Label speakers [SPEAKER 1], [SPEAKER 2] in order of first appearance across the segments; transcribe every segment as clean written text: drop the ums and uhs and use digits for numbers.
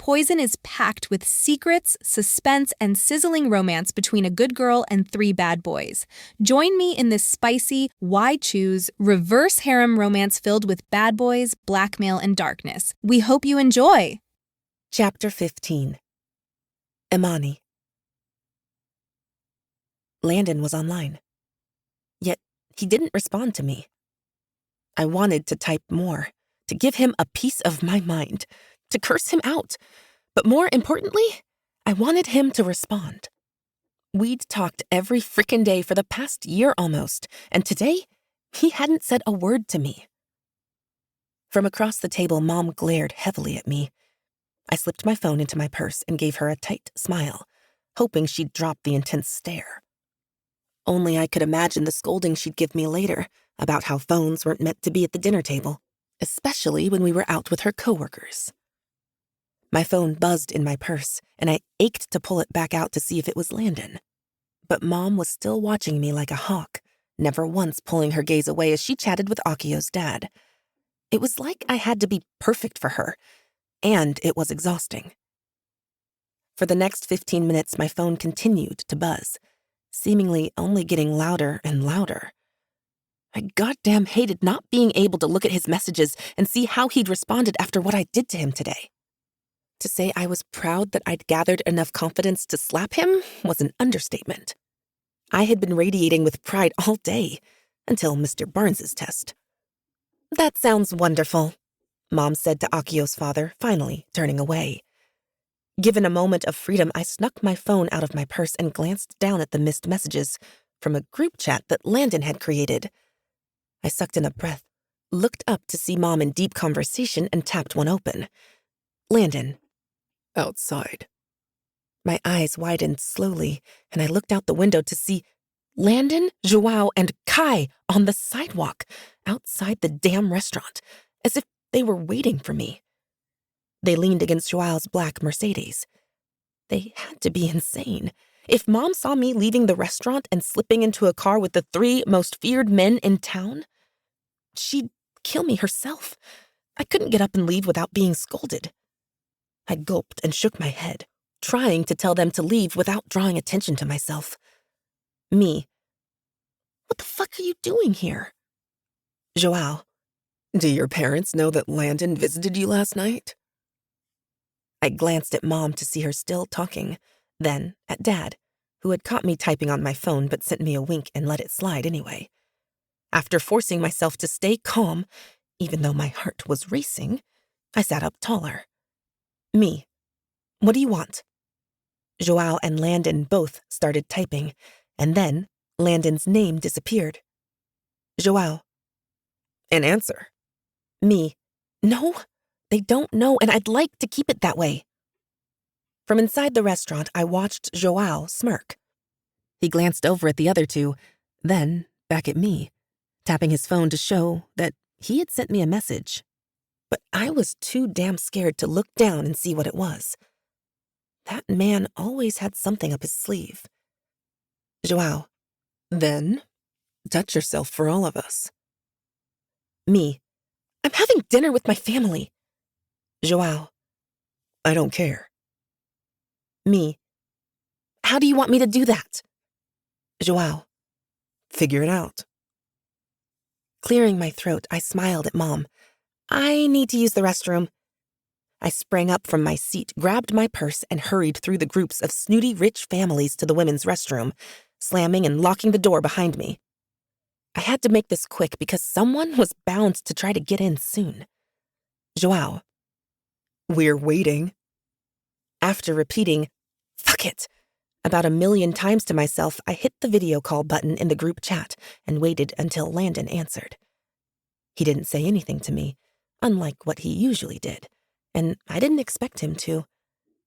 [SPEAKER 1] Poison is packed with secrets, suspense, and sizzling romance between a good girl and 3 bad boys. Join me in this spicy, why choose, reverse harem romance filled with bad boys, blackmail, and darkness. We hope you enjoy!
[SPEAKER 2] Chapter 15. Imani. Landon was online. Yet he didn't respond to me. I wanted to type more, to give him a piece of my mind, to curse him out. But more importantly, I wanted him to respond. We'd talked every frickin' day for the past year almost, and today, he hadn't said a word to me. From across the table, Mom glared heavily at me. I slipped my phone into my purse and gave her a tight smile, hoping she'd drop the intense stare. Only I could imagine the scolding she'd give me later about how phones weren't meant to be at the dinner table, especially when we were out with her coworkers. My phone buzzed in my purse, and I ached to pull it back out to see if it was Landon. But Mom was still watching me like a hawk, never once pulling her gaze away as she chatted with Akio's dad. It was like I had to be perfect for her, and it was exhausting. For the next 15 minutes, my phone continued to buzz, seemingly only getting louder and louder. I goddamn hated not being able to look at his messages and see how he'd responded after what I did to him today. To say I was proud that I'd gathered enough confidence to slap him was an understatement. I had been radiating with pride all day, until Mr. Barnes's test. "That sounds wonderful," Mom said to Akio's father, finally turning away. Given a moment of freedom, I snuck my phone out of my purse and glanced down at the missed messages from a group chat that Landon had created. I sucked in a breath, looked up to see Mom in deep conversation, and tapped one open. Landon. Outside. My eyes widened slowly, and I looked out the window to see Landon, Joao, and Kai on the sidewalk outside the damn restaurant, as if they were waiting for me. They leaned against Joao's black Mercedes. They had to be insane. If Mom saw me leaving the restaurant and slipping into a car with the 3 most feared men in town, she'd kill me herself. I couldn't get up and leave without being scolded. I gulped and shook my head, trying to tell them to leave without drawing attention to myself. Me. What the fuck are you doing here? Joao. Do your parents know that Landon visited you last night? I glanced at Mom to see her still talking, then at Dad, who had caught me typing on my phone but sent me a wink and let it slide anyway. After forcing myself to stay calm, even though my heart was racing, I sat up taller. Me. What do you want? Joao and Landon both started typing, and then Landon's name disappeared. Joao. An answer. Me. No, they don't know, and I'd like to keep it that way. From inside the restaurant, I watched Joao smirk. He glanced over at the other 2, then back at me, tapping his phone to show that he had sent me a message. But I was too damn scared to look down and see what it was. That man always had something up his sleeve. Joao. Then, touch yourself for all of us. Me. I'm having dinner with my family. Joao. I don't care. Me. How do you want me to do that? Joao. Figure it out. Clearing my throat, I smiled at Mom. I need to use the restroom. I sprang up from my seat, grabbed my purse, and hurried through the groups of snooty rich families to the women's restroom, slamming and locking the door behind me. I had to make this quick because someone was bound to try to get in soon. Joao. We're waiting. After repeating, fuck it, about 1,000,000 times to myself, I hit the video call button in the group chat and waited until Landon answered. He didn't say anything to me, unlike what he usually did, and I didn't expect him to.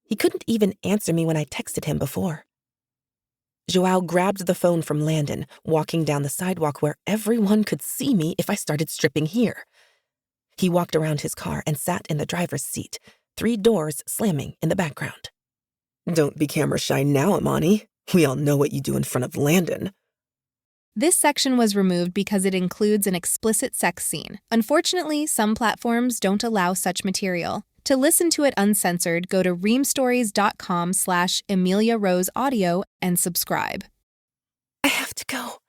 [SPEAKER 2] He couldn't even answer me when I texted him before. Joao grabbed the phone from Landon, walking down the sidewalk where everyone could see me if I started stripping here. He walked around his car and sat in the driver's seat, 3 doors slamming in the background. Don't be camera shy now, Imani. We all know what you do in front of Landon.
[SPEAKER 1] This section was removed because it includes an explicit sex scene. Unfortunately, some platforms don't allow such material. To listen to it uncensored, go to reamstories.com/AmeliaRoseAudio and subscribe.
[SPEAKER 2] I have to go,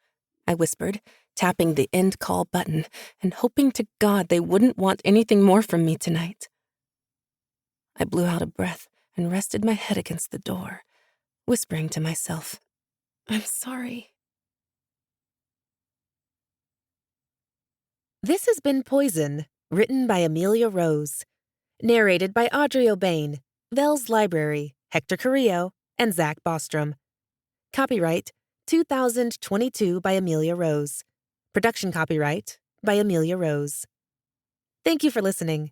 [SPEAKER 2] I whispered, tapping the end call button and hoping to God they wouldn't want anything more from me tonight. I blew out a breath and rested my head against the door, whispering to myself, I'm sorry. This has been Poison, written by Amelia Rose. Narrated by Audrey O'Bain, Vels Library, Hector Carrillo, and Zach Bostrom. Copyright 2022 by Amelia Rose. Production copyright by Amelia Rose. Thank you for listening.